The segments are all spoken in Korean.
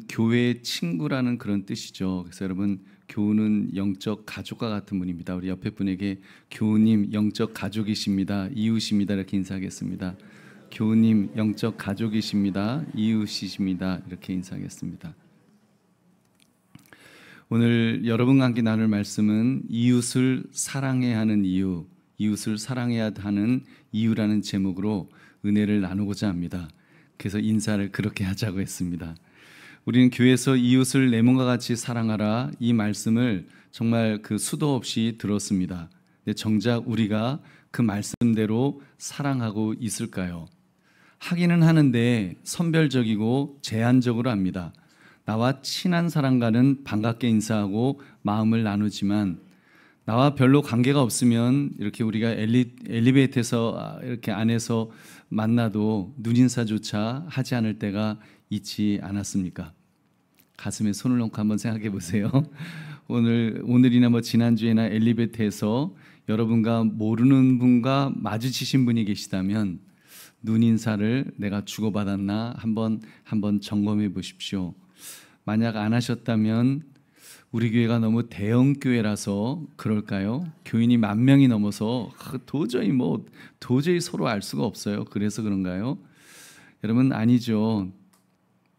교회의 친구라는 그런 뜻이죠. 그래서 여러분, 교우는 영적 가족과 같은 분입니다. 우리 옆에 분에게 교우님 영적 가족이십니다, 이웃입니다 이렇게 인사하겠습니다. 교우님 영적 가족이십니다, 이웃이십니다 이렇게 인사하겠습니다. 오늘 여러분과 함께 나눌 말씀은 이웃을 사랑해야 하는 이유, 이웃을 사랑해야 하는 이유라는 제목으로 은혜를 나누고자 합니다. 그래서 인사를 그렇게 하자고 했습니다. 우리는 교회에서 이웃을 내 몸과 같이 사랑하라, 이 말씀을 정말 그 수도 없이 들었습니다. 근데 정작 우리가 그 말씀대로 사랑하고 있을까요? 하기는 하는데 선별적이고 제한적으로 합니다. 나와 친한 사람과는 반갑게 인사하고 마음을 나누지만 나와 별로 관계가 없으면 이렇게 우리가 엘리베이터에서 이렇게 안에서 만나도 눈인사조차 하지 않을 때가 있지 않았습니까? 가슴에 손을 놓고 한번 생각해 보세요. 오늘이나 지난주에나 엘리베이터에서 여러분과 모르는 분과 마주치신 분이 계시다면 눈인사를 내가 주고받았나 한번 점검해 보십시오. 만약 안 하셨다면 우리 교회가 너무 대형 교회라서 그럴까요? 교인이 10,000명이 넘어서 도저히 서로 알 수가 없어요. 그래서 그런가요? 여러분, 아니죠.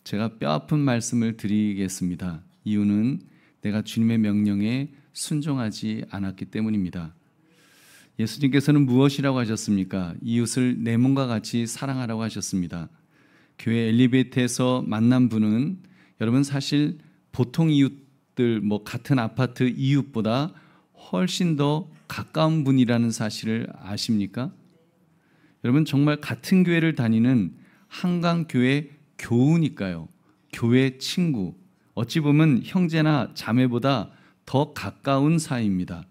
제가 뼈아픈 말씀을 드리겠습니다. 이유는 내가 주님의 명령에 순종하지 않았기 때문입니다. 예수님께서는 무엇이라고 하셨습니까? 이웃을 내 몸과 같이 사랑하라고 하셨습니다. 교회 엘리베이터에서 만난 분은 여러분 사실 보통 이웃들, 같은 아파트 이웃보다 훨씬 더 가까운 분이라는 사실을 아십니까? 여러분, 정말 같은 교회를 다니는 한강교회 교우니까요. 교회 친구, 어찌 보면 형제나 자매보다 더 가까운 사이입니다.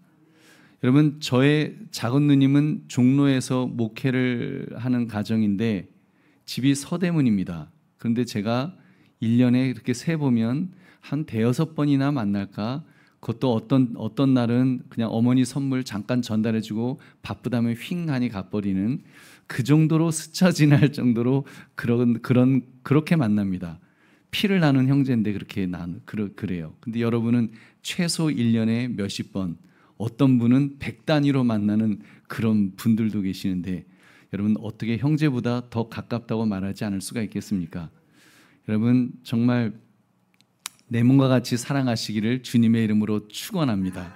여러분, 저의 작은 누님은 종로에서 목회를 하는 가정인데 집이 서대문입니다. 그런데 제가 1년에 이렇게 세보면 한 5-6번이나 만날까? 그것도 어떤 날은 그냥 어머니 선물 잠깐 전달해주고 바쁘다면 휙하니 가버리는, 그 정도로 스쳐 지날 정도로 그렇게 만납니다. 피를 나눈 형제인데 그래요. 근데 여러분은 최소 1년에 몇십 번, 어떤 분은 100단위로 만나는 그런 분들도 계시는데 여러분, 어떻게 형제보다 더 가깝다고 말하지 않을 수가 있겠습니까? 여러분, 정말 내 몸과 같이 사랑하시기를 주님의 이름으로 축원합니다.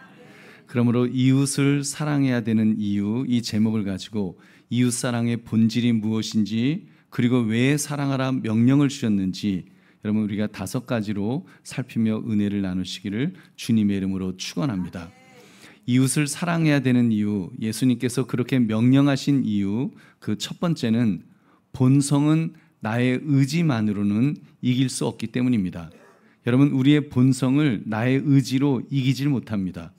그러므로 이웃을 사랑해야 되는 이유, 이 제목을 가지고 이웃 사랑의 본질이 무엇인지, 그리고 왜 사랑하라 명령을 주셨는지 여러분, 우리가 5가지로 살피며 은혜를 나누시기를 주님의 이름으로 축원합니다. 이웃을 사랑해야 되는 이유, 예수님께서 그렇게 명령하신 이유, 그 첫 번째는 본성은 나의 의지만으로는 이길 수 없기 때문입니다. 여러분, 우리의 본성을 나의 의지로 이기질 못합니다.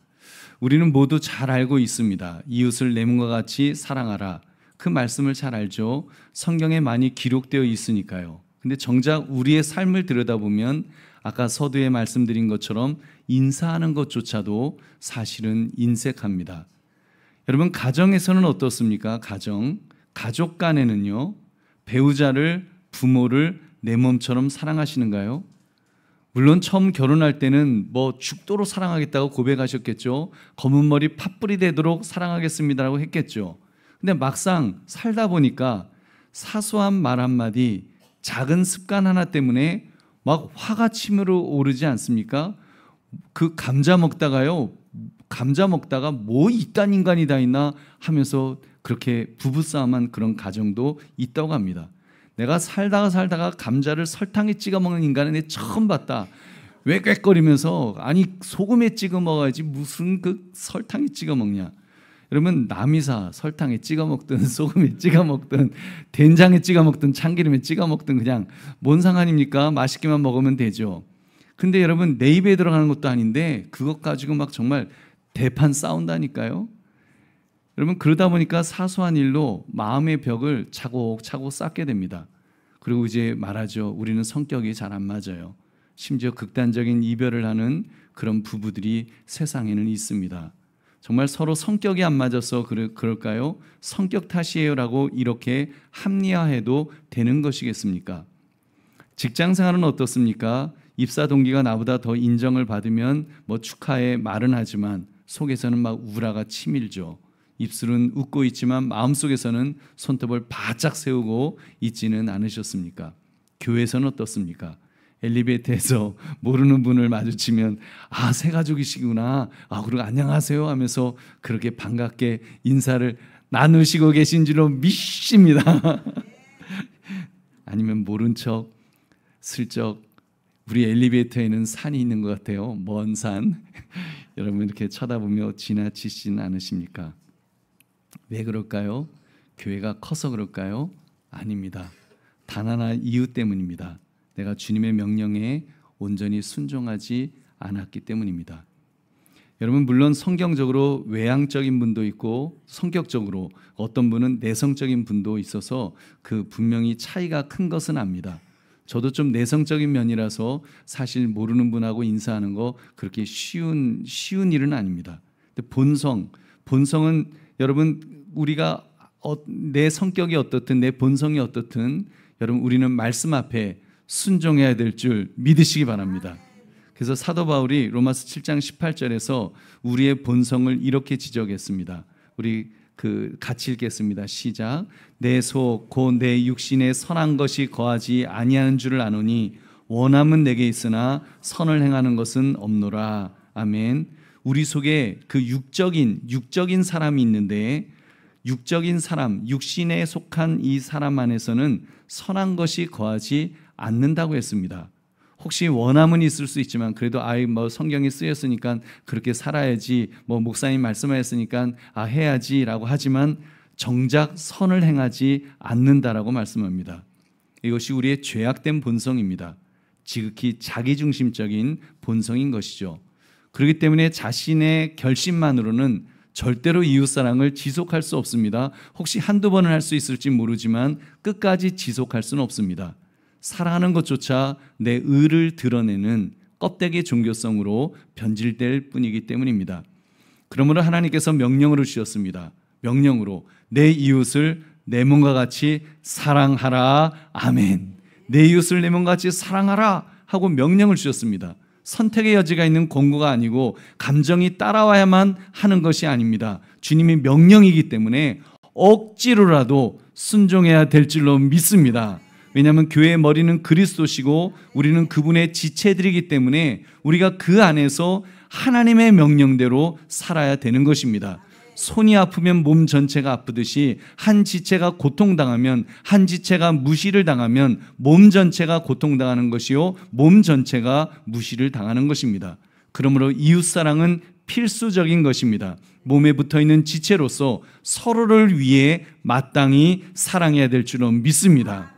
우리는 모두 잘 알고 있습니다. 이웃을 내 몸과 같이 사랑하라, 그 말씀을 잘 알죠. 성경에 많이 기록되어 있으니까요. 근데 정작 우리의 삶을 들여다보면 아까 서두에 말씀드린 것처럼 인사하는 것조차도 사실은 인색합니다. 여러분, 가정에서는 어떻습니까? 가족 간에는요, 배우자를, 부모를 내 몸처럼 사랑하시는가요? 물론 처음 결혼할 때는 죽도록 사랑하겠다고 고백하셨겠죠. 검은 머리 팥불이 되도록 사랑하겠습니다라고 했겠죠. 근데 막상 살다 보니까 사소한 말 한마디, 작은 습관 하나 때문에 막 화가 치밀어 오르지 않습니까? 그 감자 먹다가 이딴 인간이 다 있나 하면서 그렇게 부부싸움한 그런 가정도 있다고 합니다. 내가 살다가 감자를 설탕에 찍어 먹는 인간은 내가 처음 봤다. 왜 꽥거리면서, 아니 소금에 찍어 먹어야지 무슨 그 설탕에 찍어 먹냐. 여러분, 남이사 설탕에 찍어 먹든 소금에 찍어 먹든 된장에 찍어 먹든 참기름에 찍어 먹든 그냥 뭔 상관입니까? 맛있게만 먹으면 되죠. 근데 여러분, 내 입에 들어가는 것도 아닌데 그것 가지고 막 정말 대판 싸운다니까요. 여러분, 그러다 보니까 사소한 일로 마음의 벽을 차곡차곡 쌓게 됩니다. 그리고 이제 말하죠. 우리는 성격이 잘 안 맞아요. 심지어 극단적인 이별을 하는 그런 부부들이 세상에는 있습니다. 정말 서로 성격이 안 맞아서 그럴까요? 성격 탓이에요라고 이렇게 합리화해도 되는 것이겠습니까? 직장 생활은 어떻습니까? 입사 동기가 나보다 더 인정을 받으면 뭐 축하의 말은 하지만 속에서는 막 우라가 치밀죠. 입술은 웃고 있지만 마음속에서는 손톱을 바짝 세우고 있지는 않으셨습니까? 교회에서는 어떻습니까? 엘리베이터에서 모르는 분을 마주치면 새 가족이시구나, 그리고 안녕하세요 하면서 그렇게 반갑게 인사를 나누시고 계신 줄로 믿습니다. 아니면 모른 척 슬쩍 우리 엘리베이터에는 산이 있는 것 같아요. 먼 산. 여러분 이렇게 쳐다보며 지나치시는 않으십니까? 왜 그럴까요? 교회가 커서 그럴까요? 아닙니다. 단 하나 이유 때문입니다. 내가 주님의 명령에 온전히 순종하지 않았기 때문입니다. 여러분 물론 성경적으로 외향적인 분도 있고 성격적으로 어떤 분은 내성적인 분도 있어서 그 분명히 차이가 큰 것은 압니다. 저도 좀 내성적인 면이라서 사실 모르는 분하고 인사하는 거 그렇게 쉬운 일은 아닙니다. 근데 본성은 여러분 우리가 내 성격이 어떻든 내 본성이 어떻든 여러분 우리는 말씀 앞에 순종해야 될 줄 믿으시기 바랍니다. 그래서 사도 바울이 로마서 7장 18절에서 우리의 본성을 이렇게 지적했습니다. 우리 같이 읽겠습니다. 시작. 내 속 곧 내 육신에 선한 것이 거하지 아니하는 줄을 아노니 원함은 내게 있으나 선을 행하는 것은 없노라. 아멘. 우리 속에 그 육적인 사람이 있는데 육적인 사람, 육신에 속한 이 사람 안에서는 선한 것이 거하지 않는다고 했습니다. 혹시 원함은 있을 수 있지만 그래도 성경이 쓰였으니까 그렇게 살아야지, 목사님 말씀하셨으니까 해야지라고 하지만 정작 선을 행하지 않는다라고 말씀합니다. 이것이 우리의 죄악된 본성입니다. 지극히 자기중심적인 본성인 것이죠. 그렇기 때문에 자신의 결심만으로는 절대로 이웃사랑을 지속할 수 없습니다. 혹시 한두 번은 할 수 있을지 모르지만 끝까지 지속할 수는 없습니다. 사랑하는 것조차 내 의를 드러내는 껍데기 종교성으로 변질될 뿐이기 때문입니다. 그러므로 하나님께서 명령으로 주셨습니다. 명령으로 내 이웃을 내 몸과 같이 사랑하라. 아멘. 내 이웃을 내 몸과 같이 사랑하라 하고 명령을 주셨습니다. 선택의 여지가 있는 권고가 아니고 감정이 따라와야만 하는 것이 아닙니다. 주님의 명령이기 때문에 억지로라도 순종해야 될 줄로 믿습니다. 왜냐하면 교회의 머리는 그리스도시고 우리는 그분의 지체들이기 때문에 우리가 그 안에서 하나님의 명령대로 살아야 되는 것입니다. 손이 아프면 몸 전체가 아프듯이 한 지체가 고통당하면, 한 지체가 무시를 당하면 몸 전체가 고통당하는 것이요 몸 전체가 무시를 당하는 것입니다. 그러므로 이웃사랑은 필수적인 것입니다. 몸에 붙어있는 지체로서 서로를 위해 마땅히 사랑해야 될 줄로 믿습니다.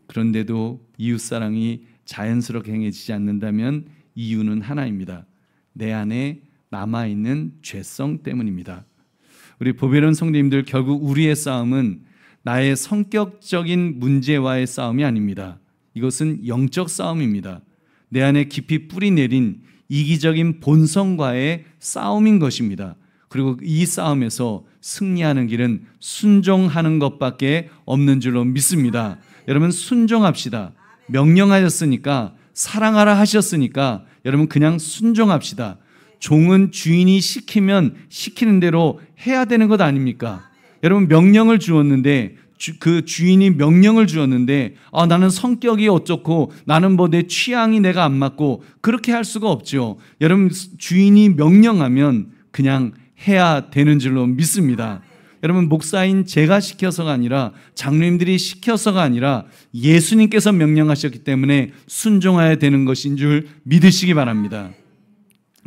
그런데도 이웃사랑이 자연스럽게 행해지지 않는다면 이유는 하나입니다. 내 안에 남아있는 죄성 때문입니다. 우리 보배로운 성도님들, 결국 우리의 싸움은 나의 성격적인 문제와의 싸움이 아닙니다. 이것은 영적 싸움입니다. 내 안에 깊이 뿌리 내린 이기적인 본성과의 싸움인 것입니다. 그리고 이 싸움에서 승리하는 길은 순종하는 것밖에 없는 줄로 믿습니다. 여러분 순종합시다. 명령하셨으니까, 사랑하라 하셨으니까 여러분 그냥 순종합시다. 종은 주인이 시키면 시키는 대로 해야 되는 것 아닙니까? 여러분 명령을 주었는데 그 주인이 명령을 주었는데 나는 성격이 어쩌고 나는 내 취향이 내가 안 맞고 그렇게 할 수가 없죠. 여러분 주인이 명령하면 그냥 해야 되는 줄로 믿습니다. 여러분 목사인 제가 시켜서가 아니라 장로님들이 시켜서가 아니라 예수님께서 명령하셨기 때문에 순종해야 되는 것인 줄 믿으시기 바랍니다.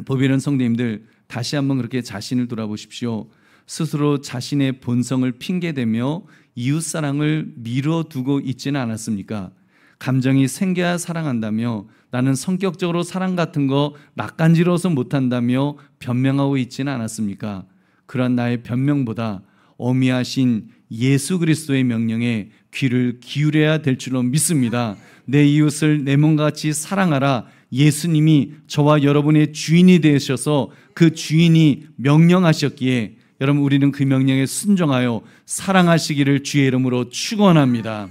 보배로운 성도님들, 다시 한번 그렇게 자신을 돌아보십시오. 스스로 자신의 본성을 핑계대며 이웃사랑을 미뤄두고 있지는 않았습니까? 감정이 생겨야 사랑한다며, 나는 성격적으로 사랑 같은 거 낯간지러워서 못한다며 변명하고 있지는 않았습니까? 그런 나의 변명보다 어미하신 예수 그리스도의 명령에 귀를 기울여야 될 줄로 믿습니다. 내 이웃을 내 몸과 같이 사랑하라. 예수님이 저와 여러분의 주인이 되셔서 그 주인이 명령하셨기에 여러분 우리는 그 명령에 순종하여 사랑하시기를 주의 이름으로 축원합니다.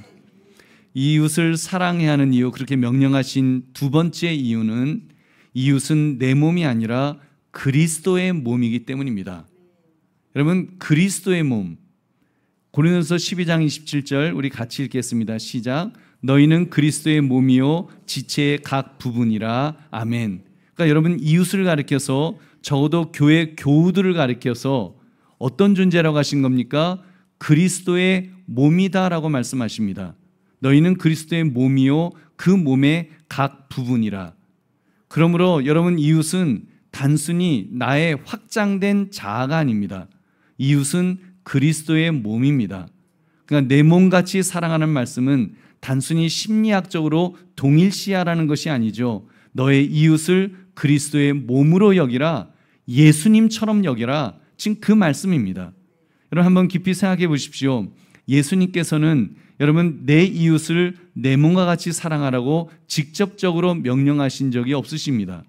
이웃을 사랑해야 하는 이유, 그렇게 명령하신 두 번째 이유는 이웃은 내 몸이 아니라 그리스도의 몸이기 때문입니다. 여러분, 그리스도의 몸, 고린도서 12장 27절 우리 같이 읽겠습니다. 시작. 너희는 그리스도의 몸이요 지체의 각 부분이라. 아멘. 그러니까 여러분, 이웃을 가리켜서, 적어도 교회 교우들을 가리켜서 어떤 존재라고 하신 겁니까? 그리스도의 몸이다라고 말씀하십니다. 너희는 그리스도의 몸이요 그 몸의 각 부분이라. 그러므로 여러분, 이웃은 단순히 나의 확장된 자아가 아닙니다. 이웃은 그리스도의 몸입니다. 그러니까 내 몸같이 사랑하는 말씀은 단순히 심리학적으로 동일시하라는 것이 아니죠. 너의 이웃을 그리스도의 몸으로 여기라, 예수님처럼 여기라, 지금 그 말씀입니다. 여러분, 한번 깊이 생각해 보십시오. 예수님께서는 여러분, 내 이웃을 내 몸과 같이 사랑하라고 직접적으로 명령하신 적이 없으십니다.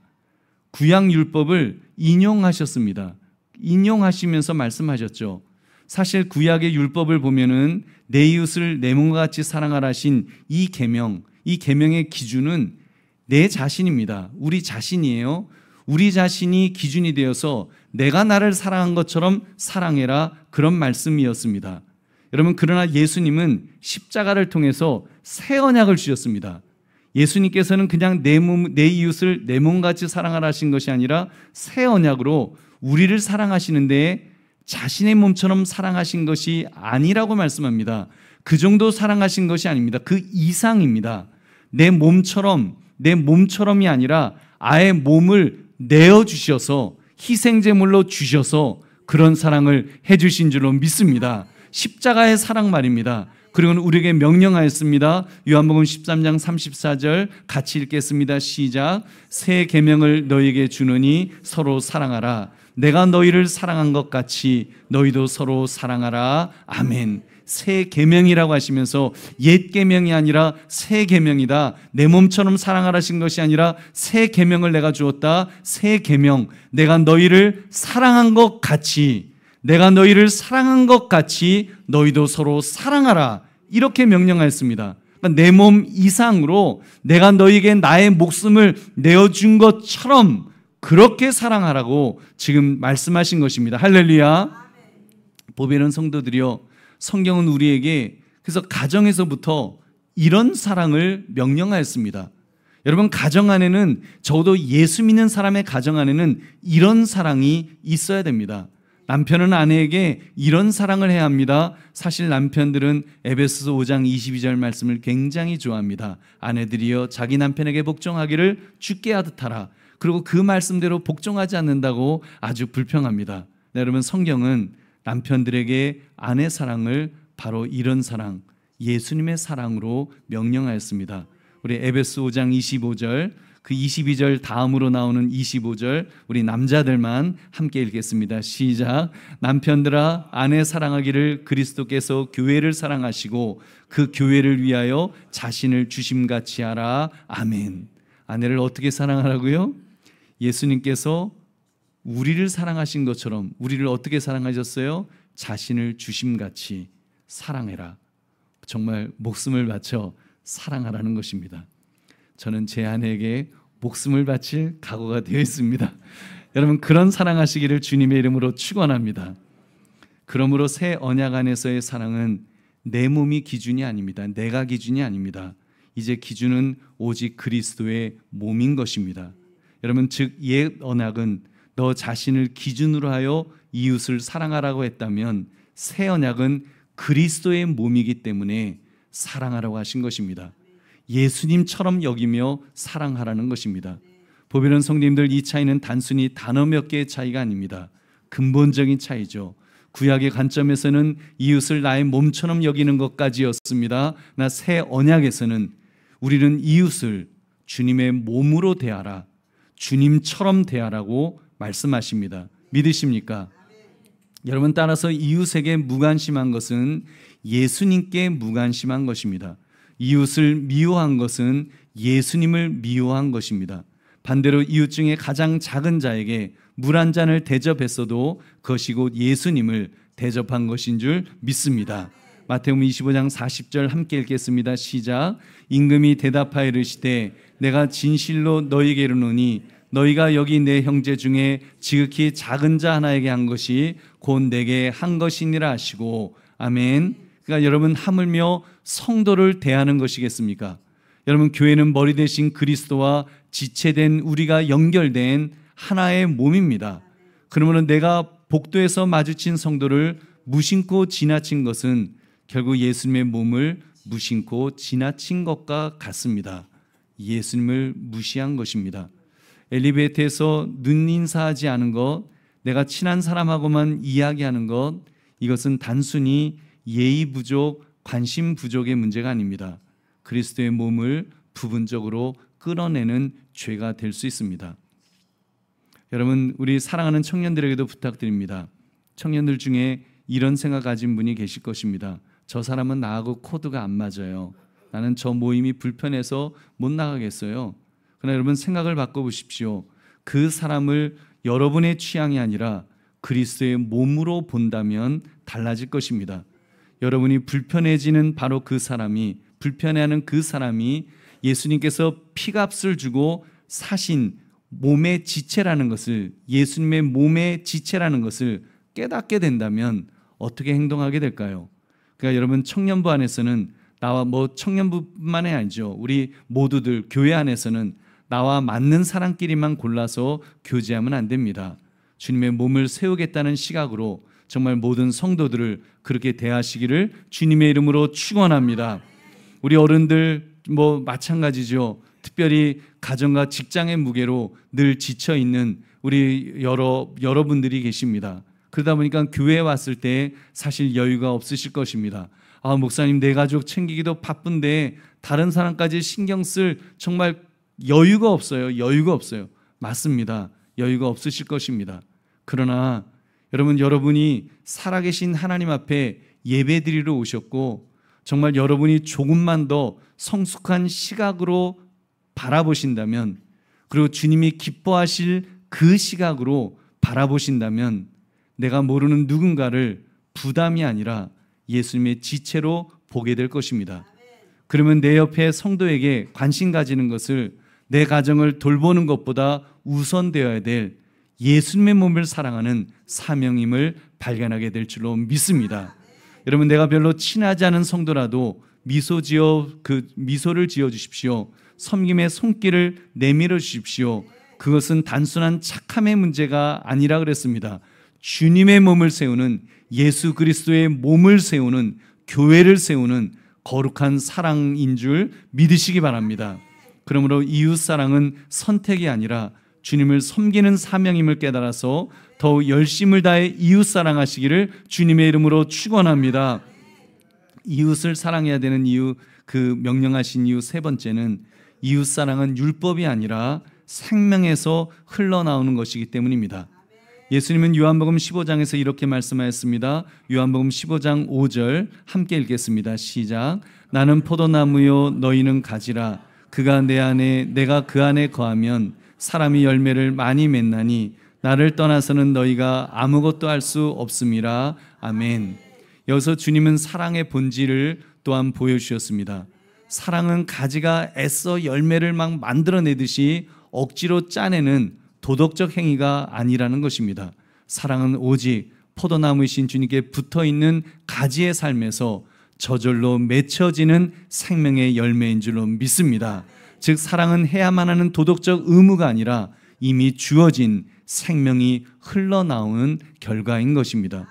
구약 율법을 인용하셨습니다. 인용하시면서 말씀하셨죠. 사실 구약의 율법을 보면은 내 이웃을 내 몸과 같이 사랑하라 하신 이 계명, 이 계명의 기준은 내 자신입니다. 우리 자신이에요. 우리 자신이 기준이 되어서 내가 나를 사랑한 것처럼 사랑해라, 그런 말씀이었습니다. 여러분, 그러나 예수님은 십자가를 통해서 새 언약을 주셨습니다. 예수님께서는 그냥 내 이웃을 내 몸같이 사랑하라 하신 것이 아니라 새 언약으로 우리를 사랑하시는데 자신의 몸처럼 사랑하신 것이 아니라고 말씀합니다. 그 정도 사랑하신 것이 아닙니다. 그 이상입니다. 내 몸처럼이 아니라 아예 몸을 내어주셔서 희생제물로 주셔서 그런 사랑을 해주신 줄로 믿습니다. 십자가의 사랑 말입니다. 그리고 우리에게 명령하였습니다. 요한복음 13장 34절 같이 읽겠습니다. 시작. 새 계명을 너희에게 주노니 서로 사랑하라. 내가 너희를 사랑한 것 같이 너희도 서로 사랑하라. 아멘. 새 계명이라고 하시면서 옛 계명이 아니라 새 계명이다. 내 몸처럼 사랑하라신 것이 아니라 새 계명을 내가 주었다. 새 계명. 내가 너희를 사랑한 것 같이, 내가 너희를 사랑한 것 같이 너희도 서로 사랑하라, 이렇게 명령하였습니다. 그러니까 내 몸 이상으로 내가 너희에게 나의 목숨을 내어준 것처럼 그렇게 사랑하라고 지금 말씀하신 것입니다. 할렐루야. 보배는 성도들이여, 성경은 우리에게 그래서 가정에서부터 이런 사랑을 명령하였습니다. 여러분, 가정 안에는, 적어도 예수 믿는 사람의 가정 안에는 이런 사랑이 있어야 됩니다. 남편은 아내에게 이런 사랑을 해야 합니다. 사실 남편들은 에베소서 5장 22절 말씀을 굉장히 좋아합니다. 아내들이여 자기 남편에게 복종하기를 주께 하듯 하라. 그리고 그 말씀대로 복종하지 않는다고 아주 불평합니다. 네, 여러분, 성경은 남편들에게 아내 사랑을 바로 이런 사랑, 예수님의 사랑으로 명령하였습니다. 우리 에베소 5장 25절, 그 22절 다음으로 나오는 25절 우리 남자들만 함께 읽겠습니다. 시작. 남편들아, 아내 사랑하기를 그리스도께서 교회를 사랑하시고 그 교회를 위하여 자신을 주심같이 하라. 아멘. 아내를 어떻게 사랑하라고요? 예수님께서 우리를 사랑하신 것처럼 우리를 어떻게 사랑하셨어요? 자신을 주심같이 사랑해라. 정말 목숨을 바쳐 사랑하라는 것입니다. 저는 제 아내에게 목숨을 바칠 각오가 되어 있습니다. 여러분, 그런 사랑하시기를 주님의 이름으로 축원합니다. 그러므로 새 언약 안에서의 사랑은 내 몸이 기준이 아닙니다. 내가 기준이 아닙니다. 이제 기준은 오직 그리스도의 몸인 것입니다. 여러분, 즉 옛 언약은 너 자신을 기준으로 하여 이웃을 사랑하라고 했다면, 새 언약은 그리스도의 몸이기 때문에 사랑하라고 하신 것입니다. 예수님처럼 여기며 사랑하라는 것입니다. 보배로운 성도님들, 이 차이는 단순히 단어 몇 개의 차이가 아닙니다. 근본적인 차이죠. 구약의 관점에서는 이웃을 나의 몸처럼 여기는 것까지였습니다. 나 새 언약에서는 우리는 이웃을 주님의 몸으로 대하라, 주님처럼 대하라고 말씀하십니다. 믿으십니까? 여러분, 따라서 이웃에게 무관심한 것은 예수님께 무관심한 것입니다. 이웃을 미워한 것은 예수님을 미워한 것입니다. 반대로 이웃 중에 가장 작은 자에게 물 한 잔을 대접했어도 그것이 곧 예수님을 대접한 것인 줄 믿습니다. 마태복음 25장 40절 함께 읽겠습니다. 시작. 임금이 대답하여 이르시되 내가 진실로 너희에게 이르노니 너희가 여기 내 형제 중에 지극히 작은 자 하나에게 한 것이 곧 내게 한 것이니라 하시고. 아멘. 그러니까 여러분, 하물며 성도를 대하는 것이겠습니까? 여러분, 교회는 머리 대신 그리스도와 지체된 우리가 연결된 하나의 몸입니다. 그러면 내가 복도에서 마주친 성도를 무심코 지나친 것은 결국 예수님의 몸을 무심코 지나친 것과 같습니다. 예수님을 무시한 것입니다. 엘리베이터에서 눈인사하지 않은 것, 내가 친한 사람하고만 이야기하는 것, 이것은 단순히 예의 부족, 관심 부족의 문제가 아닙니다. 그리스도의 몸을 부분적으로 끌어내는 죄가 될 수 있습니다. 여러분, 우리 사랑하는 청년들에게도 부탁드립니다. 청년들 중에 이런 생각 가진 분이 계실 것입니다. 저 사람은 나하고 코드가 안 맞아요. 나는 저 모임이 불편해서 못 나가겠어요. 그러나 여러분, 생각을 바꿔보십시오. 그 사람을 여러분의 취향이 아니라 그리스도의 몸으로 본다면 달라질 것입니다. 여러분이 불편해지는 바로 그 사람이, 불편해하는 그 사람이 예수님께서 피값을 주고 사신 몸의 지체라는 것을, 예수님의 몸의 지체라는 것을 깨닫게 된다면 어떻게 행동하게 될까요? 그러니까 여러분, 청년부 안에서는 나와, 청년부만이 아니죠. 우리 모두들 교회 안에서는 나와 맞는 사람끼리만 골라서 교제하면 안 됩니다. 주님의 몸을 세우겠다는 시각으로 정말 모든 성도들을 그렇게 대하시기를 주님의 이름으로 축원합니다. 우리 어른들 마찬가지죠. 특별히 가정과 직장의 무게로 늘 지쳐 있는 우리 여러분들이 계십니다. 그러다 보니까 교회에 왔을 때 사실 여유가 없으실 것입니다. 아, 목사님, 내 가족 챙기기도 바쁜데 다른 사람까지 신경 쓸 정말 여유가 없어요. 여유가 없어요. 맞습니다. 여유가 없으실 것입니다. 그러나 여러분이 살아계신 하나님 앞에 예배드리러 오셨고, 정말 여러분이 조금만 더 성숙한 시각으로 바라보신다면, 그리고 주님이 기뻐하실 그 시각으로 바라보신다면, 내가 모르는 누군가를 부담이 아니라 예수님의 지체로 보게 될 것입니다. 그러면 내 옆에 성도에게 관심 가지는 것을, 내 가정을 돌보는 것보다 우선되어야 될 예수님의 몸을 사랑하는 사명임을 발견하게 될 줄로 믿습니다. 여러분, 내가 별로 친하지 않은 성도라도 미소를 지어 주십시오. 섬김의 손길을 내밀어 주십시오. 그것은 단순한 착함의 문제가 아니라 그랬습니다. 주님의 몸을 세우는, 예수 그리스도의 몸을 세우는, 교회를 세우는 거룩한 사랑인 줄 믿으시기 바랍니다. 그러므로 이웃사랑은 선택이 아니라 주님을 섬기는 사명임을 깨달아서 더욱 열심을 다해 이웃사랑하시기를 주님의 이름으로 축원합니다. 이웃을 사랑해야 되는 이유, 그 명령하신 이유 세 번째는, 이웃사랑은 율법이 아니라 생명에서 흘러나오는 것이기 때문입니다. 예수님은 요한복음 15장에서 이렇게 말씀하였습니다. 요한복음 15장 5절 함께 읽겠습니다. 시작. 나는 포도나무요 너희는 가지라. 그가 내 안에 내가 그 안에 거하면 사람이 열매를 많이 맺나니 나를 떠나서는 너희가 아무것도 할 수 없음이라. 아멘. 여기서 주님은 사랑의 본질을 또한 보여주셨습니다. 사랑은 가지가 애써 열매를 막 만들어내듯이 억지로 짜내는 도덕적 행위가 아니라는 것입니다. 사랑은 오직 포도나무이신 주님께 붙어있는 가지의 삶에서 저절로 맺혀지는 생명의 열매인 줄로 믿습니다. 즉, 사랑은 해야만 하는 도덕적 의무가 아니라 이미 주어진 생명이 흘러나오는 결과인 것입니다.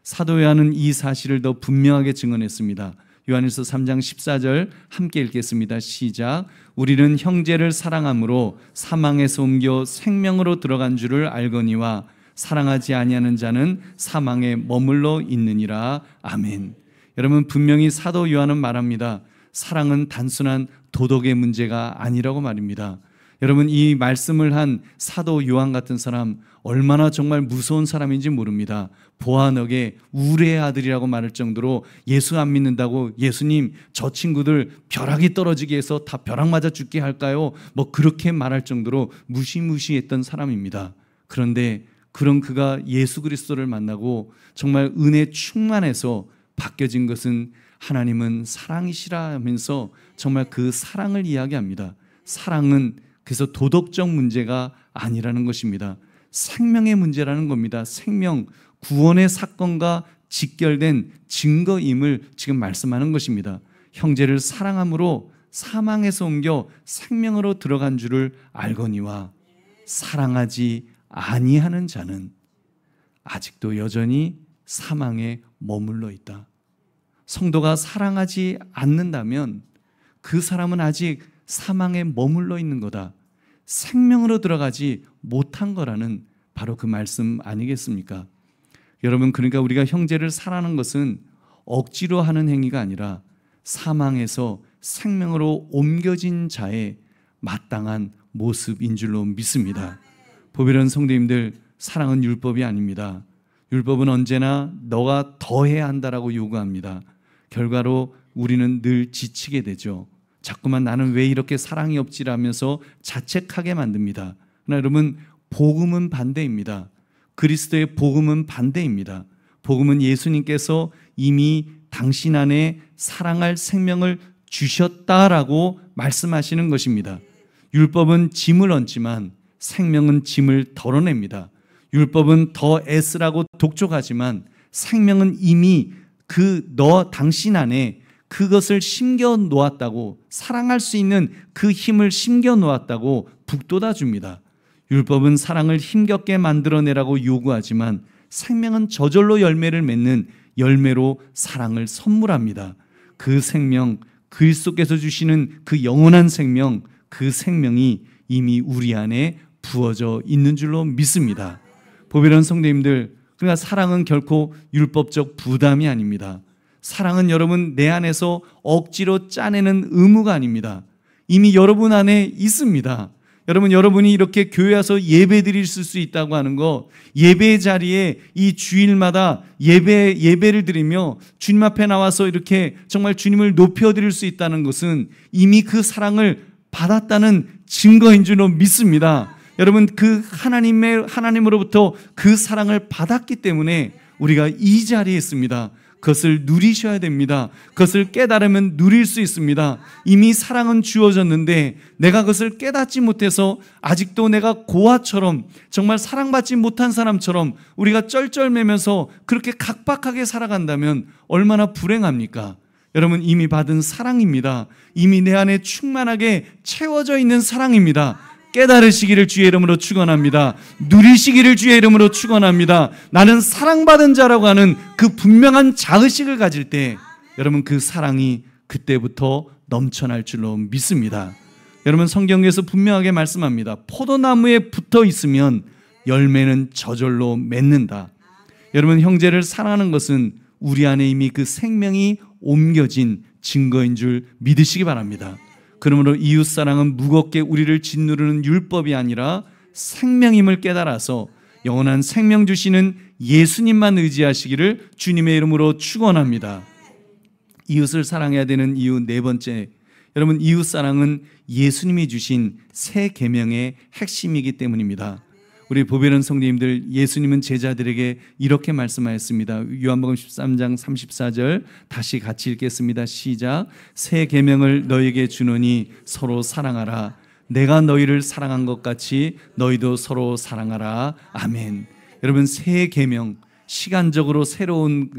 사도 요한은 이 사실을 더 분명하게 증언했습니다. 요한일서 3장 14절 함께 읽겠습니다. 시작. 우리는 형제를 사랑함으로 사망에서 옮겨 생명으로 들어간 줄을 알거니와 사랑하지 아니하는 자는 사망에 머물러 있느니라. 아멘. 여러분, 분명히 사도 요한은 말합니다. 사랑은 단순한 도덕의 문제가 아니라고 말입니다. 여러분, 이 말씀을 한 사도 요한 같은 사람 얼마나 정말 무서운 사람인지 모릅니다. 보아너게 우레의 아들이라고 말할 정도로 예수 안 믿는다고, 예수님 저 친구들 벼락이 떨어지게 해서 다 벼락 맞아 죽게 할까요? 그렇게 말할 정도로 무시무시했던 사람입니다. 그런데 그런 그가 예수 그리스도를 만나고 정말 은혜 충만해서 바뀌어진 것은 하나님은 사랑이시라 하면서 정말 그 사랑을 이야기합니다. 사랑은 그래서 도덕적 문제가 아니라는 것입니다. 생명의 문제라는 겁니다. 생명, 구원의 사건과 직결된 증거임을 지금 말씀하는 것입니다. 형제를 사랑함으로 사망에서 옮겨 생명으로 들어간 줄을 알거니와 사랑하지 아니하는 자는 아직도 여전히 사망에 머물러 있다. 성도가 사랑하지 않는다면 그 사람은 아직 사망에 머물러 있는 거다. 생명으로 들어가지 못한 거라는 바로 그 말씀 아니겠습니까? 여러분, 그러니까 우리가 형제를 사랑하는 것은 억지로 하는 행위가 아니라 사망에서 생명으로 옮겨진 자의 마땅한 모습인 줄로 믿습니다. 보배로운 성도님들, 사랑은 율법이 아닙니다. 율법은 언제나 너가 더 해야 한다라고 요구합니다. 결과로 우리는 늘 지치게 되죠. 자꾸만 나는 왜 이렇게 사랑이 없지라면서 자책하게 만듭니다. 그러나 여러분, 복음은 반대입니다. 그리스도의 복음은 반대입니다. 복음은 예수님께서 이미 당신 안에 사랑할 생명을 주셨다라고 말씀하시는 것입니다. 율법은 짐을 얹지만 생명은 짐을 덜어냅니다. 율법은 더 애쓰라고 독촉하지만 생명은 이미 당신 안에 그것을 심겨 놓았다고, 사랑할 수 있는 그 힘을 심겨 놓았다고 북돋아 줍니다. 율법은 사랑을 힘겹게 만들어내라고 요구하지만 생명은 저절로 열매를 맺는 열매로 사랑을 선물합니다. 그 생명, 그리스도께서 주시는 그 영원한 생명, 그 생명이 이미 우리 안에 부어져 있는 줄로 믿습니다. 보배로운 성도님들, 그러니까 사랑은 결코 율법적 부담이 아닙니다. 사랑은 여러분 내 안에서 억지로 짜내는 의무가 아닙니다. 이미 여러분 안에 있습니다. 여러분이 이렇게 교회 와서 예배 드릴 수 있다고 하는 거, 예배의 자리에 이 주일마다 예배를 드리며 주님 앞에 나와서 이렇게 정말 주님을 높여드릴 수 있다는 것은 이미 그 사랑을 받았다는 증거인 줄로 믿습니다. 여러분, 그 하나님으로부터 그 사랑을 받았기 때문에 우리가 이 자리에 있습니다. 그것을 누리셔야 됩니다. 그것을 깨달으면 누릴 수 있습니다. 이미 사랑은 주어졌는데 내가 그것을 깨닫지 못해서 아직도 내가 고아처럼, 정말 사랑받지 못한 사람처럼 우리가 쩔쩔매면서 그렇게 각박하게 살아간다면 얼마나 불행합니까? 여러분, 이미 받은 사랑입니다. 이미 내 안에 충만하게 채워져 있는 사랑입니다. 깨달으시기를 주의 이름으로 축원합니다. 누리시기를 주의 이름으로 축원합니다. 나는 사랑받은 자라고 하는 그 분명한 자의식을 가질 때 여러분, 그 사랑이 그때부터 넘쳐날 줄로 믿습니다. 여러분, 성경에서 분명하게 말씀합니다. 포도나무에 붙어 있으면 열매는 저절로 맺는다. 여러분, 형제를 사랑하는 것은 우리 안에 이미 그 생명이 옮겨진 증거인 줄 믿으시기 바랍니다. 그러므로 이웃사랑은 무겁게 우리를 짓누르는 율법이 아니라 생명임을 깨달아서 영원한 생명 주시는 예수님만 의지하시기를 주님의 이름으로 축원합니다. 이웃을 사랑해야 되는 이유 네 번째, 여러분, 이웃사랑은 예수님이 주신 새 계명의 핵심이기 때문입니다. 우리 보배로운 성도님들, 예수님은 제자들에게 이렇게 말씀하였습니다. 요한복음 13장 34절 다시 같이 읽겠습니다. 시작. 새 계명을 너희에게 주노니 서로 사랑하라. 내가 너희를 사랑한 것 같이 너희도 서로 사랑하라. 아멘. 여러분, 새 계명, 시간적으로 새로운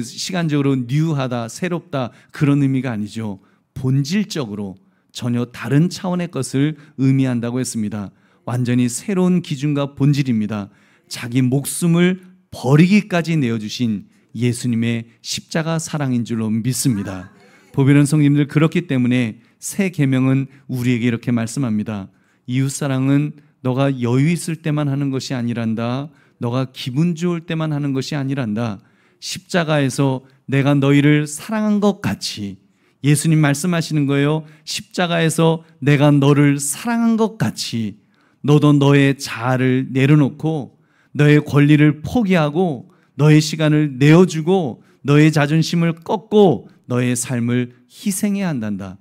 시간적으로 뉴하다, 새롭다, 그런 의미가 아니죠. 본질적으로 전혀 다른 차원의 것을 의미한다고 했습니다. 완전히 새로운 기준과 본질입니다. 자기 목숨을 버리기까지 내어주신 예수님의 십자가 사랑인 줄로 믿습니다. 보배로운 성도님들, 그렇기 때문에 새 계명은 우리에게 이렇게 말씀합니다. 이웃사랑은 너가 여유 있을 때만 하는 것이 아니란다. 너가 기분 좋을 때만 하는 것이 아니란다. 십자가에서 내가 너희를 사랑한 것 같이, 예수님 말씀하시는 거예요. 십자가에서 내가 너를 사랑한 것 같이 너도 너의 자아를 내려놓고 너의 권리를 포기하고 너의 시간을 내어주고 너의 자존심을 꺾고 너의 삶을 희생해야 한단다.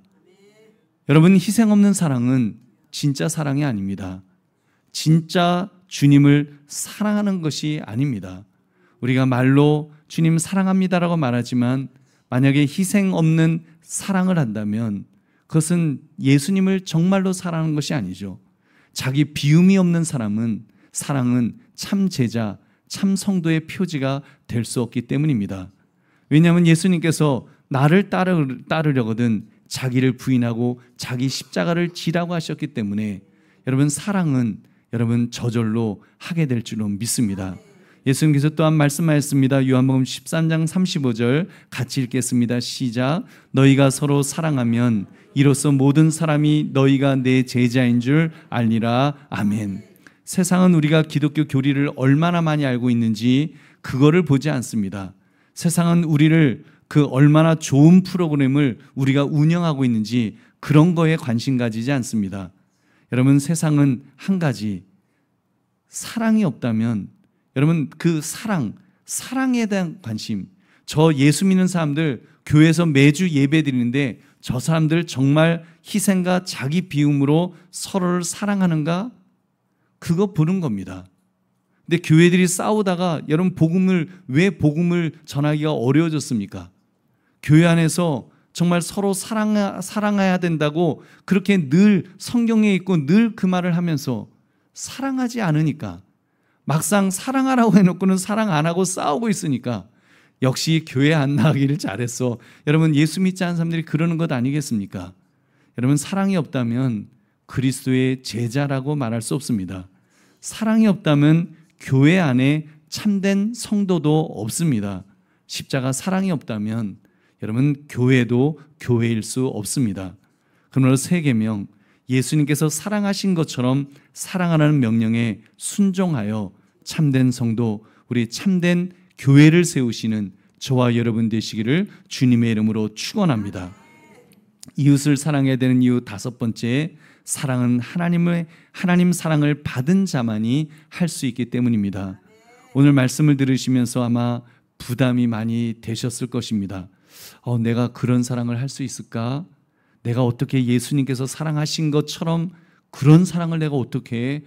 여러분, 희생 없는 사랑은 진짜 사랑이 아닙니다. 진짜 주님을 사랑하는 것이 아닙니다. 우리가 말로 주님 사랑합니다라고 말하지만 만약에 희생 없는 사랑을 한다면 그것은 예수님을 정말로 사랑하는 것이 아니죠. 자기 비움이 없는 사랑은 참 제자, 참 성도의 표지가 될 수 없기 때문입니다. 왜냐하면 예수님께서 나를 따르려거든 자기를 부인하고 자기 십자가를 지라고 하셨기 때문에 여러분 사랑은 여러분 저절로 하게 될 줄로 믿습니다. 예수님께서 또한 말씀하셨습니다. 요한복음 13장 35절 같이 읽겠습니다. 시작. 너희가 서로 사랑하면 이로써 모든 사람이 너희가 내 제자인 줄 알리라. 아멘. 세상은 우리가 기독교 교리를 얼마나 많이 알고 있는지 그거를 보지 않습니다. 세상은 우리를 그 얼마나 좋은 프로그램을 우리가 운영하고 있는지 그런 거에 관심 가지지 않습니다. 여러분 세상은 한 가지, 사랑이 없다면 여러분 그 사랑에 대한 관심, 저 예수 믿는 사람들 교회에서 매주 예배 드리는데 저 사람들 정말 희생과 자기 비움으로 서로를 사랑하는가? 그거 보는 겁니다. 근데 교회들이 싸우다가 여러분 왜 복음을 전하기가 어려워졌습니까? 교회 안에서 정말 서로 사랑해야 된다고 그렇게 늘 성경에 있고 늘 그 말을 하면서 사랑하지 않으니까 막상 사랑하라고 해놓고는 사랑 안 하고 싸우고 있으니까 역시 교회 안 나가기를 잘했어. 여러분 예수 믿지 않은 사람들이 그러는 것 아니겠습니까? 여러분 사랑이 없다면 그리스도의 제자라고 말할 수 없습니다. 사랑이 없다면 교회 안에 참된 성도도 없습니다. 십자가 사랑이 없다면 여러분 교회도 교회일 수 없습니다. 그러므로 세 계명, 예수님께서 사랑하신 것처럼 사랑하라는 명령에 순종하여 참된 성도, 우리 참된 교회를 세우시는 저와 여러분 되시기를 주님의 이름으로 축원합니다. 이웃을 사랑해야 되는 이유 다섯 번째, 사랑은 하나님 사랑을 받은 자만이 할 수 있기 때문입니다. 오늘 말씀을 들으시면서 아마 부담이 많이 되셨을 것입니다. 내가 그런 사랑을 할 수 있을까? 내가 어떻게 예수님께서 사랑하신 것처럼 그런 사랑을 내가 어떻게 해?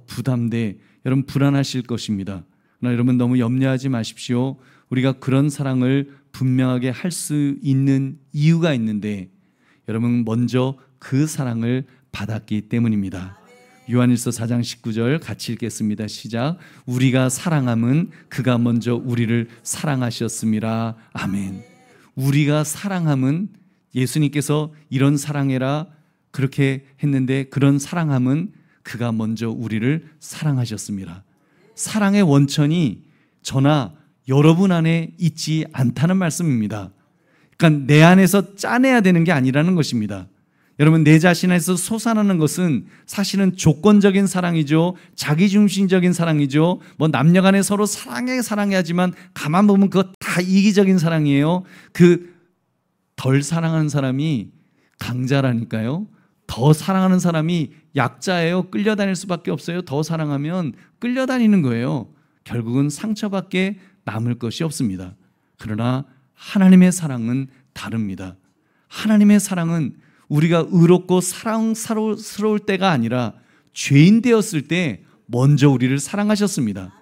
부담돼. 여러분 불안하실 것입니다. 그러나 여러분 너무 염려하지 마십시오. 우리가 그런 사랑을 분명하게 할 수 있는 이유가 있는데 여러분 먼저 그 사랑을 받았기 때문입니다. 요한일서 4장 19절 같이 읽겠습니다. 시작. 우리가 사랑함은 그가 먼저 우리를 사랑하셨음이라. 아멘. 우리가 사랑함은 예수님께서 이런 사랑해라 그렇게 했는데 그런 사랑함은 그가 먼저 우리를 사랑하셨습니다. 사랑의 원천이 저나 여러분 안에 있지 않다는 말씀입니다. 그러니까 내 안에서 짜내야 되는 게 아니라는 것입니다. 여러분 내 자신 안에서 솟아나는 것은 사실은 조건적인 사랑이죠. 자기중심적인 사랑이죠. 뭐 남녀간에 서로 사랑해야지만 가만 보면 그거 다 이기적인 사랑이에요. 그 덜 사랑하는 사람이 강자라니까요. 더 사랑하는 사람이 약자예요. 끌려다닐 수밖에 없어요. 더 사랑하면 끌려다니는 거예요. 결국은 상처밖에 남을 것이 없습니다. 그러나 하나님의 사랑은 다릅니다. 하나님의 사랑은 우리가 의롭고 사랑스러울 때가 아니라 죄인 되었을 때 먼저 우리를 사랑하셨습니다.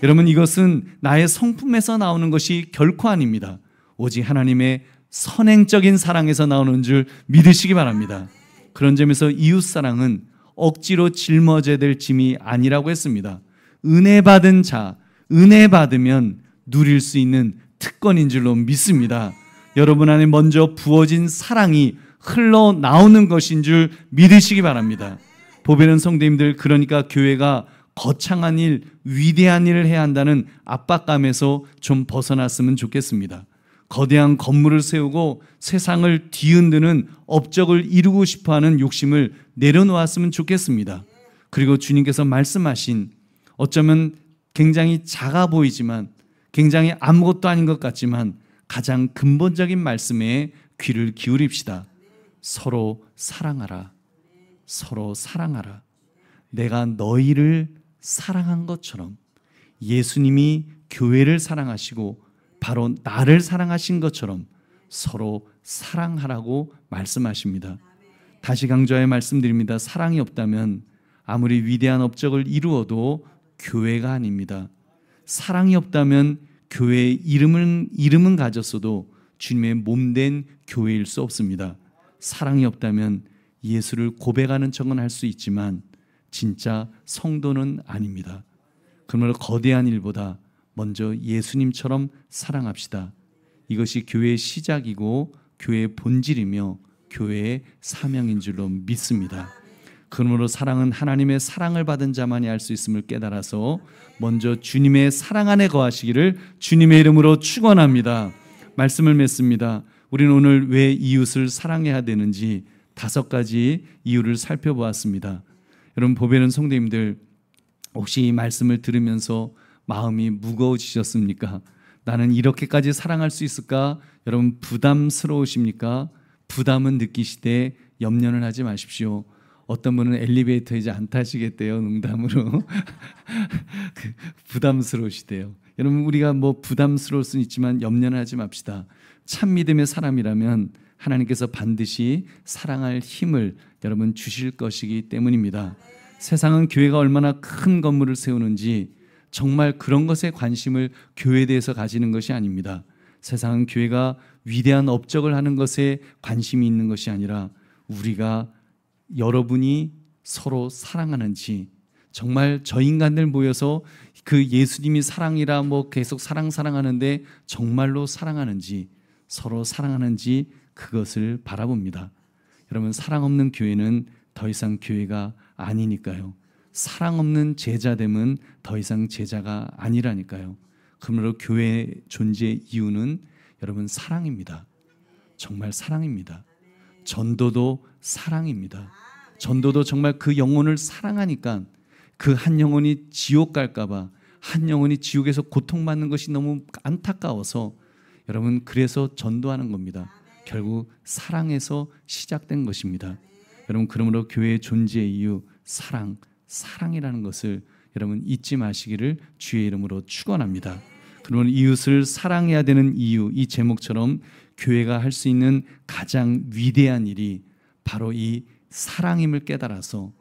여러분 이것은 나의 성품에서 나오는 것이 결코 아닙니다. 오직 하나님의 선행적인 사랑에서 나오는 줄 믿으시기 바랍니다. 그런 점에서 이웃사랑은 억지로 짊어져야 될 짐이 아니라고 했습니다. 은혜 받은 자, 은혜 받으면 누릴 수 있는 특권인 줄로 믿습니다. 여러분 안에 먼저 부어진 사랑이 흘러나오는 것인 줄 믿으시기 바랍니다. 보배는 성도님들, 그러니까 교회가 거창한 일, 위대한 일을 해야 한다는 압박감에서 좀 벗어났으면 좋겠습니다. 거대한 건물을 세우고 세상을 뒤흔드는 업적을 이루고 싶어하는 욕심을 내려놓았으면 좋겠습니다. 그리고 주님께서 말씀하신 어쩌면 굉장히 작아 보이지만 굉장히 아무것도 아닌 것 같지만 가장 근본적인 말씀에 귀를 기울입시다. 서로 사랑하라. 서로 사랑하라. 내가 너희를 사랑한 것처럼 예수님이 교회를 사랑하시고 바로 나를 사랑하신 것처럼 서로 사랑하라고 말씀하십니다. 다시 강조하여 말씀드립니다. 사랑이 없다면 아무리 위대한 업적을 이루어도 교회가 아닙니다. 사랑이 없다면 교회의 이름은 가졌어도 주님의 몸된 교회일 수 없습니다. 사랑이 없다면 예수를 고백하는 척은 할 수 있지만 진짜 성도는 아닙니다. 그러므로 거대한 일보다 먼저 예수님처럼 사랑합시다. 이것이 교회의 시작이고 교회의 본질이며 교회의 사명인 줄로 믿습니다. 그러므로 사랑은 하나님의 사랑을 받은 자만이 알 수 있음을 깨달아서 먼저 주님의 사랑 안에 거하시기를 주님의 이름으로 축원합니다. 말씀을 맺습니다. 우리는 오늘 왜 이웃을 사랑해야 되는지 5가지 이유를 살펴보았습니다. 여러분, 보배는 성도님들, 혹시 이 말씀을 들으면서 마음이 무거워지셨습니까? 나는 이렇게까지 사랑할 수 있을까? 여러분, 부담스러우십니까? 부담은 느끼시되 염려는 하지 마십시오. 어떤 분은 엘리베이터 이제 안 타시겠대요, 농담으로. 부담스러우시대요. 여러분, 우리가 뭐 부담스러울 수는 있지만 염려는 하지 맙시다. 참 믿음의 사람이라면 하나님께서 반드시 사랑할 힘을 여러분 주실 것이기 때문입니다. 세상은 교회가 얼마나 큰 건물을 세우는지 정말 그런 것에 관심을 교회에 대해서 가지는 것이 아닙니다. 세상은 교회가 위대한 업적을 하는 것에 관심이 있는 것이 아니라 우리가 여러분이 서로 사랑하는지, 정말 저 인간들 모여서 그 예수님이 사랑이라 뭐 계속 사랑하는데 정말로 사랑하는지, 서로 사랑하는지 그것을 바라봅니다. 여러분, 사랑 없는 교회는 더 이상 교회가 아니니까요. 사랑 없는 제자됨은 더 이상 제자가 아니라니까요. 그러므로 교회의 존재 이유는 여러분 사랑입니다. 정말 사랑입니다. 전도도 사랑입니다. 전도도 정말 그 영혼을 사랑하니까 그 한 영혼이 지옥 갈까봐, 한 영혼이 지옥에서 고통받는 것이 너무 안타까워서 여러분 그래서 전도하는 겁니다. 결국 사랑에서 시작된 것입니다. 여러분, 그러므로 교회의 존재 이유 사랑이라는 것을 여러분 잊지 마시기를 주의 이름으로 축원합니다. 그러면 이웃을 사랑해야 되는 이유, 이 제목처럼 교회가 할 수 있는 가장 위대한 일이 바로 이 사랑임을 깨달아서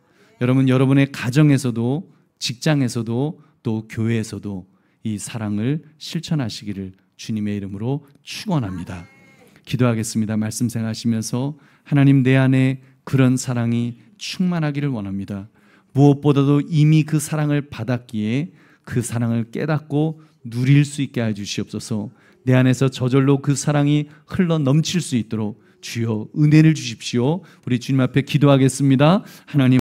여러분, 여러분의 가정에서도 직장에서도 또 교회에서도 이 사랑을 실천하시기를 주님의 이름으로 축원합니다. 기도하겠습니다. 말씀 생각하시면서 하나님, 내 안에 그런 사랑이 충만하기를 원합니다. 무엇보다도 이미 그 사랑을 받았기에 그 사랑을 깨닫고 누릴 수 있게 해주시옵소서. 내 안에서 저절로 그 사랑이 흘러 넘칠 수 있도록 주여 은혜를 주십시오. 우리 주님 앞에 기도하겠습니다. 하나님,